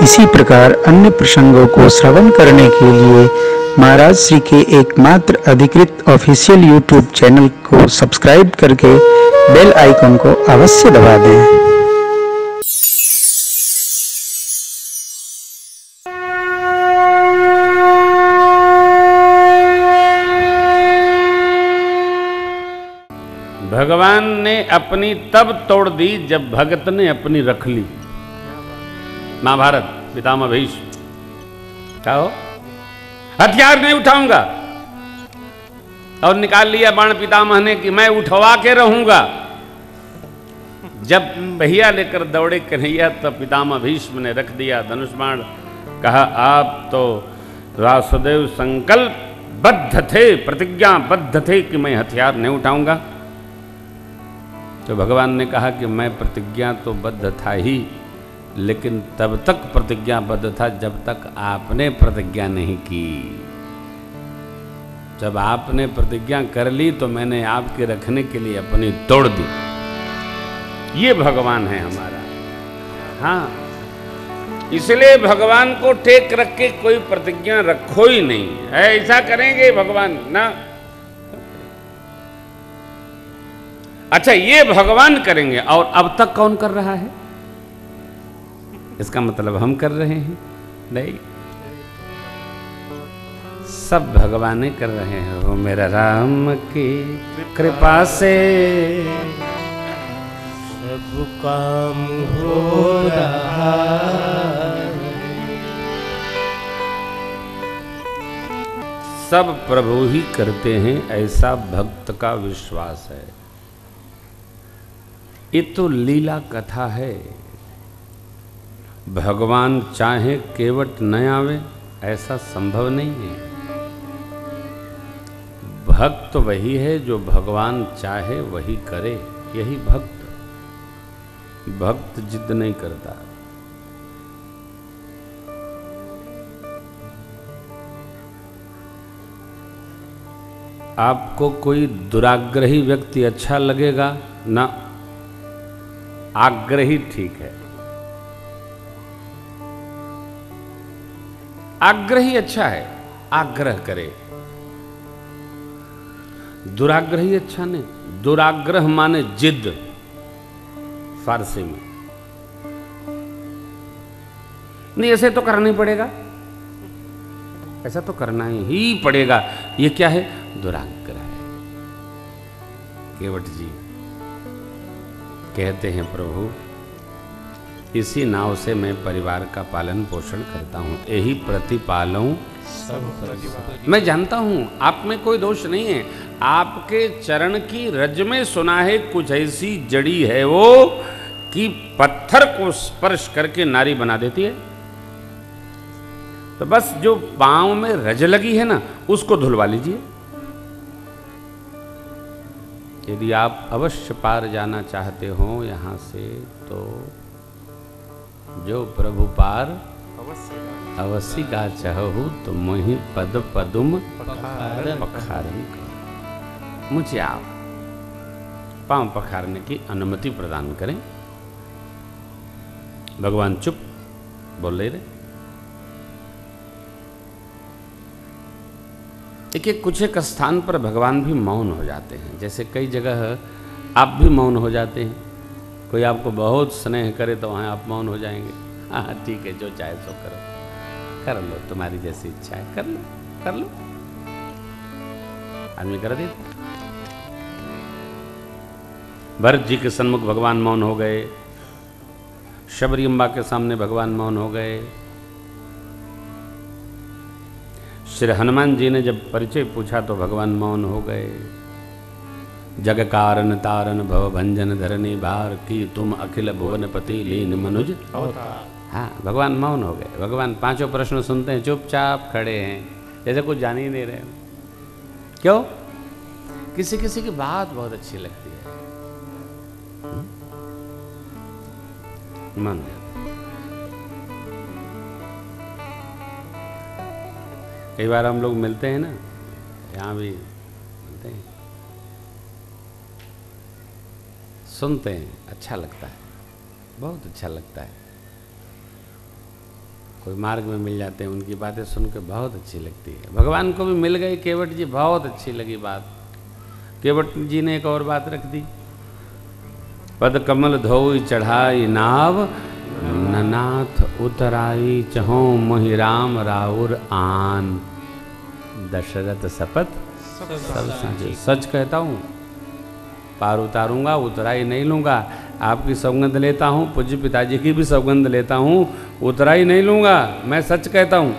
इसी प्रकार अन्य प्रसंगों को श्रवण करने के लिए महाराज श्री के एकमात्र अधिकृत ऑफिशियल यूट्यूब चैनल को सब्सक्राइब करके बेल आइकन को अवश्य दबा दें। भगवान ने अपनी तब तोड़ दी जब भगत ने अपनी रख ली। महाभारत पितामह भीष्म क्या हो, हथियार नहीं उठाऊंगा, और निकाल लिया बाण पितामह ने कि मैं उठवा के रहूंगा। जब भैया लेकर दौड़े कन्हैया तब पितामह भीष्म ने रख दिया धनुष बाण। कहा आप तो वासुदेव संकल्पबद्ध थे, प्रतिज्ञाबद्ध थे कि मैं हथियार नहीं उठाऊंगा। तो भगवान ने कहा कि मैं प्रतिज्ञा तो बद्ध था ही, लेकिन तब तक प्रतिज्ञाबद्ध था जब तक आपने प्रतिज्ञा नहीं की। जब आपने प्रतिज्ञा कर ली तो मैंने आपके रखने के लिए अपनी तोड़ दी। ये भगवान है हमारा। हाँ, इसलिए भगवान को टेक रख के कोई प्रतिज्ञा रखो ही नहीं। ऐसा करेंगे भगवान ना। अच्छा, ये भगवान करेंगे और अब तक कौन कर रहा है? इसका मतलब हम कर रहे हैं? नहीं, सब भगवान कर रहे हैं। वो मेरा राम की कृपा से सब काम हो रहा है। सब प्रभु ही करते हैं, ऐसा भक्त का विश्वास है। ये तो लीला कथा है। भगवान चाहे केवट न आवे, ऐसा संभव नहीं है। भक्त वही है जो भगवान चाहे वही करे, यही भक्त। भक्त जिद नहीं करता। आपको कोई दुराग्रही व्यक्ति अच्छा लगेगा ना, आग्रही ठीक है। आग्रही अच्छा है, आग्रह करे। दुराग्रही अच्छा नहीं। दुराग्रह माने जिद फारसी में। नहीं, ऐसे तो करना ही पड़ेगा, ऐसा तो करना ही पड़ेगा। ये क्या है? दुराग्रह है। केवट जी कहते हैं प्रभु, इसी नाव से मैं परिवार का पालन पोषण करता हूँ, यही प्रतिपालूं सब। मैं जानता हूँ आप में कोई दोष नहीं है। आपके चरण की रज में सुना है कुछ ऐसी जड़ी है वो कि पत्थर को स्पर्श करके नारी बना देती है। तो बस जो पांव में रज लगी है ना, उसको धुलवा लीजिए। यदि आप अवश्य पार जाना चाहते हो यहाँ से, तो जो प्रभु पार अवश्य का चाहू तो मोहि पद पदुम पखारन। मुझे आप पांव पखारने की अनुमति प्रदान करें। भगवान चुप बोल रहे। देखिए, कुछ एक स्थान पर भगवान भी मौन हो जाते हैं। जैसे कई जगह आप भी मौन हो जाते हैं। कोई आपको बहुत स्नेह करे तो वहाँ आप मौन हो जाएंगे। हाँ ठीक है, जो चाहे सो करो, कर लो, तुम्हारी जैसी इच्छा है, कर लो कर लो। आदमी कर देता। भरत जी के सन्मुख भगवान मौन हो गए। शबरी अम्बा के सामने भगवान मौन हो गए। श्री हनुमान जी ने जब परिचय पूछा तो भगवान मौन हो गए। जग कारण तारण भव भंजन धरनी भार की तुम अखिल भुवनपति लीन मनुज। हाँ, भगवान मौन हो गए। भगवान पांचों प्रश्न सुनते हैं, चुपचाप खड़े हैं, जैसे कुछ जान ही नहीं रहे। क्यों? किसी किसी की बात बहुत अच्छी लगती है, मान जाते। कई बार हम लोग मिलते हैं ना, यहाँ भी मिलते हैं, सुनते हैं, अच्छा लगता है, बहुत अच्छा लगता है। कोई मार्ग में मिल जाते हैं, उनकी बातें सुन के बहुत अच्छी लगती है। भगवान को भी मिल गई केवट जी, बहुत अच्छी लगी बात। केवट जी ने एक और बात रख दी, पद कमल धोई चढ़ाई नाव, ननाथ उतराई चहो मोहि राम राउर आन। दशरथ शपथ सब साझे। सच कहता हूँ, पार उतारूंगा, उतराई नहीं लूंगा। आपकी सौगंध लेता हूँ, पूज्य पिताजी की भी सौगंध लेता हूँ, उतराई नहीं लूंगा। मैं सच कहता हूँ।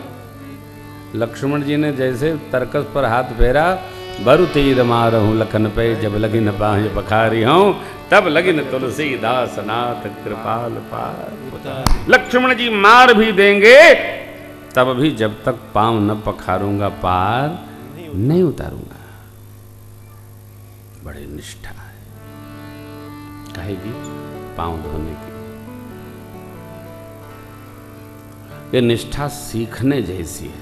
लक्ष्मण जी ने जैसे तरकस पर हाथ फेरा, बरु तीर मारहूँ लखन पे, जब लगिन बाहें पखारी हूँ, तब लगिन तुलसीदास नाथ कृपाल पार। लक्ष्मण जी मार भी देंगे, तब भी जब तक पांव न पखारूंगा पार नहीं उतारूंगा। बड़ी निष्ठा है कहेगी पांव धोने की। ये निष्ठा सीखने जैसी है।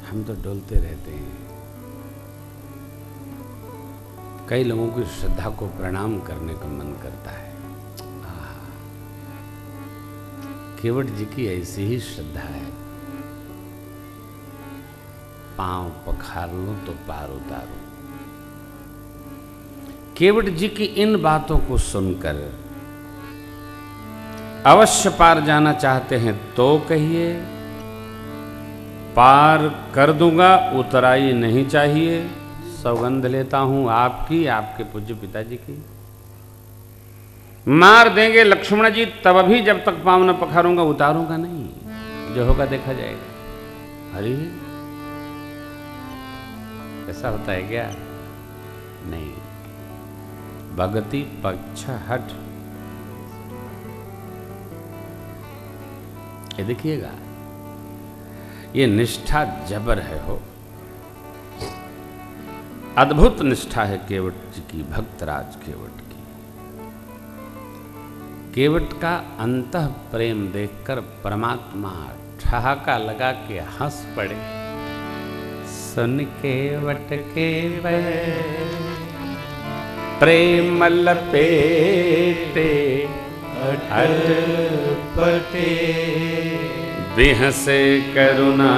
हम तो डोलते रहते हैं। कई लोगों की श्रद्धा को प्रणाम करने का मन करता है। केवट जी की ऐसी ही श्रद्धा है, पांव पखार लो तो पार उतारो। केवट जी की इन बातों को सुनकर अवश्य पार जाना चाहते हैं तो कहिए, पार कर दूंगा, उतराई नहीं चाहिए। सौगंध लेता हूं आपकी, आपके पूज्य पिताजी की। मार देंगे लक्ष्मण जी, तब भी जब तक पांव न पखारूंगा उतारूंगा नहीं। जो होगा देखा जाएगा। अरे ऐसा होता है क्या? नहीं। भगति पक्ष हट, ये देखिएगा, ये निष्ठा जबर है हो। अद्भुत निष्ठा है केवट जी की, भक्तराज केवट की। केवट का अंतः प्रेम देखकर परमात्मा ठहाका लगा के हंस पड़े। सुन केवट के प्रेम लपेटे अटपटे, बिहसे करुणा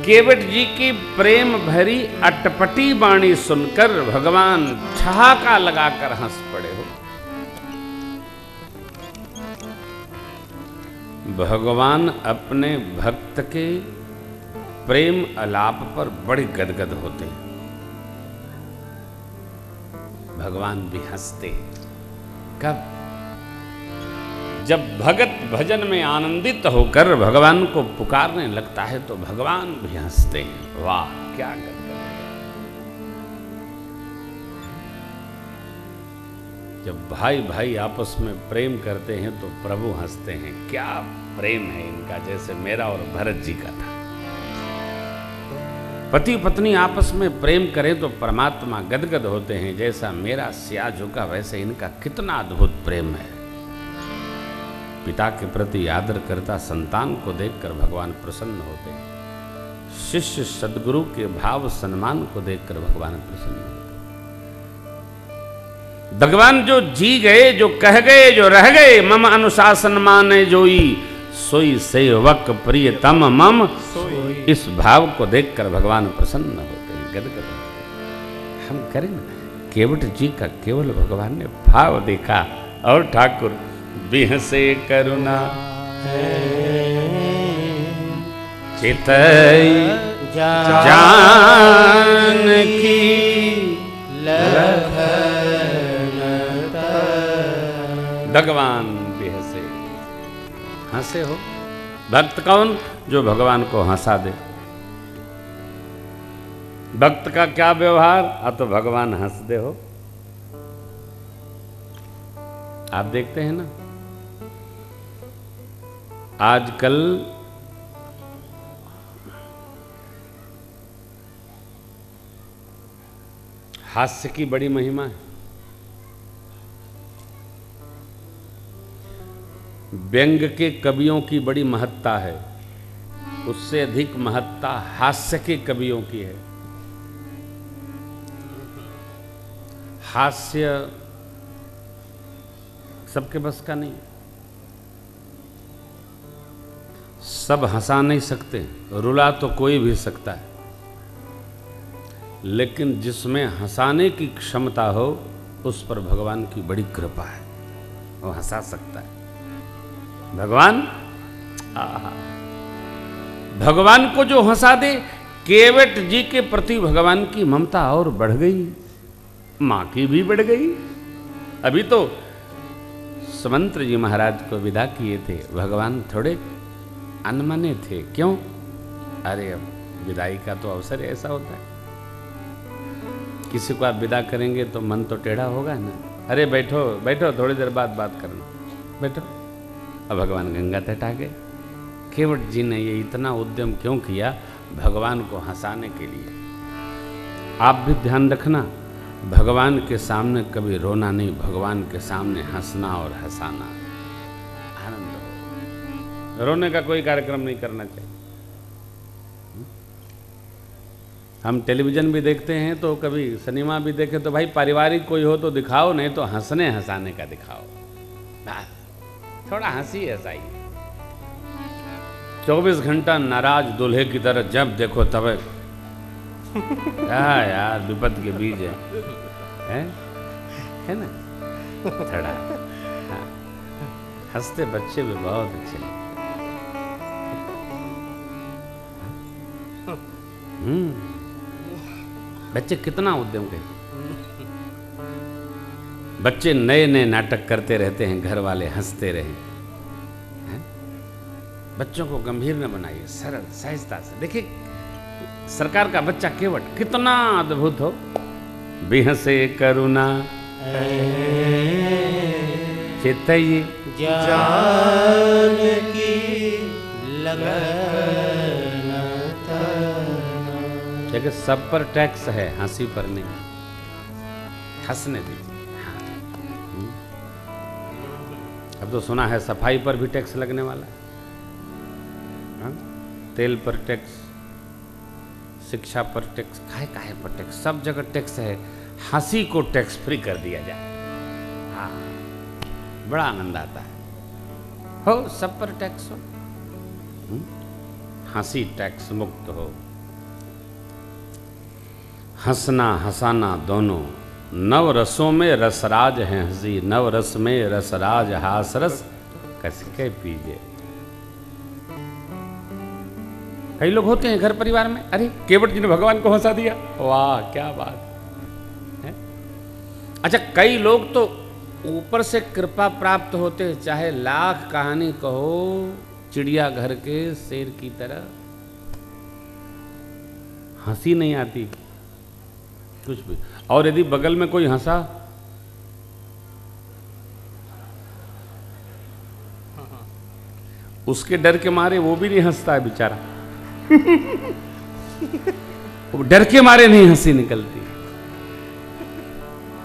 केवट जी की प्रेम भरी अटपटी वाणी सुनकर भगवान ठहाका लगाकर हंस पड़े हो। भगवान अपने भक्त के प्रेम अलाप पर बड़े गदगद होते हैं। भगवान भी हंसते। कब? जब भगत भजन में आनंदित होकर भगवान को पुकारने लगता है तो भगवान भी हंसते हैं। वाह, क्या गदगद है। जब भाई भाई आपस में प्रेम करते हैं तो प्रभु हंसते हैं। क्या प्रेम है इनका, जैसे मेरा और भरत जी का था। पति पत्नी आपस में प्रेम करें तो परमात्मा गदगद होते हैं। जैसा मेरा सियाजू का, वैसे इनका कितना अद्भुत प्रेम है। पिता के प्रति आदर करता संतान को देखकर भगवान प्रसन्न होते हैं। शिष्य सद्गुरु के भाव सम्मान को देखकर भगवान प्रसन्न होते हैं। भगवान जो जी गए, जो कह गए, जो रह गए, मम अनुशासन माने जोई, सोई सेवक प्रियतम मम। इस भाव को देखकर भगवान प्रसन्न होते हैं, गदगद होते हैं। हम करें ना, केवट जी का केवल भगवान ने भाव देखा और ठाकुर बिहसे करुणा चितई जान की लखन। भगवान बिहसे, हंसे हो। भक्त कौन? जो भगवान को हंसा दे। भक्त का क्या व्यवहार? तो भगवान हंस दे हो। आप देखते हैं ना, आजकल हास्य की बड़ी महिमा है। व्यंग के कवियों की बड़ी महत्ता है, उससे अधिक महत्ता हास्य के कवियों की है। हास्य सबके बस का नहीं, सब हंसा नहीं सकते, रुला तो कोई भी सकता है, लेकिन जिसमें हंसाने की क्षमता हो उस पर भगवान की बड़ी कृपा है, वो हंसा सकता है। भगवान भगवान को जो हंसा दे, केवट जी के प्रति भगवान की ममता और बढ़ गई, मां की भी बढ़ गई। अभी तो सुमंत्र जी महाराज को विदा किए थे, भगवान थोड़े अनमने थे। क्यों? अरे अब विदाई का तो अवसर ऐसा होता है, किसी को आप विदा करेंगे तो मन तो टेढ़ा होगा ना। अरे बैठो बैठो, थोड़ी देर बाद बात करना, बैठो। अब भगवान गंगा तट आ गए। केवट जी ने ये इतना उद्यम क्यों किया? भगवान को हंसाने के लिए। आप भी ध्यान रखना, भगवान के सामने कभी रोना नहीं, भगवान के सामने हंसना और हंसाना, आनंद हो। रोने का कोई कार्यक्रम नहीं करना चाहिए। हम टेलीविजन भी देखते हैं तो कभी सिनेमा भी देखें तो भाई पारिवारिक कोई हो तो दिखाओ, नहीं तो हंसने हंसाने का दिखाओ, थोड़ा हंसी हंसाइए। 24 घंटा नाराज दूल्हे की तरह जब देखो तब यार विपद के बीज है ना, थोड़ा हंसते बच्चे भी बहुत अच्छे लगते। बच्चे कितना उद्यम करते, बच्चे नए नए नाटक करते रहते हैं, घर वाले हंसते रहे। बच्चों को गंभीर न बनाइए, सरल सहजता से देखिए। सरकार का बच्चा केवट कितना अद्भुत हो, बेहसे करुणा चितई जान की लगन देखिए, सब पर टैक्स है, हंसी पर नहीं। हंसने दीजिए। हाँ। अब तो सुना है सफाई पर भी टैक्स लगने वाला है। हाँ? तेल पर टैक्स, शिक्षा पर टैक्स, काहे पर टैक्स, सब जगह टैक्स है। हंसी को टैक्स फ्री कर दिया जाए, हाँ, बड़ा आनंद आता है। हो सब पर टैक्स हो, हंसी टैक्स मुक्त हो। हंसना हंसाना दोनों, नव रसों में रसराज है हंसी, नव रस में रसराज हास रस कसके पीजे। कई लोग होते हैं घर परिवार में, अरे केवट जी ने भगवान को हंसा दिया, वाह क्या बात है। अच्छा, कई लोग तो ऊपर से कृपा प्राप्त होते हैं, चाहे लाख कहानी कहो, चिड़िया घर के शेर की तरह, हंसी नहीं आती कुछ भी। और यदि बगल में कोई हंसा, उसके डर के मारे वो भी नहीं हंसता है बेचारा। वो डर के मारे नहीं हंसी निकलती।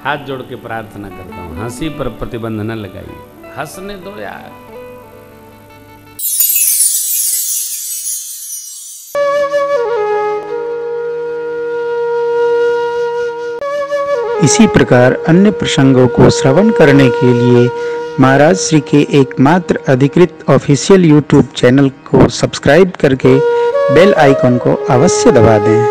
हाथ जोड़ के प्रार्थना करता हूं, हंसी पर प्रतिबंध न लगाइए, हंसने दो यार। इसी प्रकार अन्य प्रसंगों को श्रवण करने के लिए महाराज श्री के एकमात्र अधिकृत ऑफिशियल यूट्यूब चैनल को सब्सक्राइब करके बेल आइकन को अवश्य दबा दें।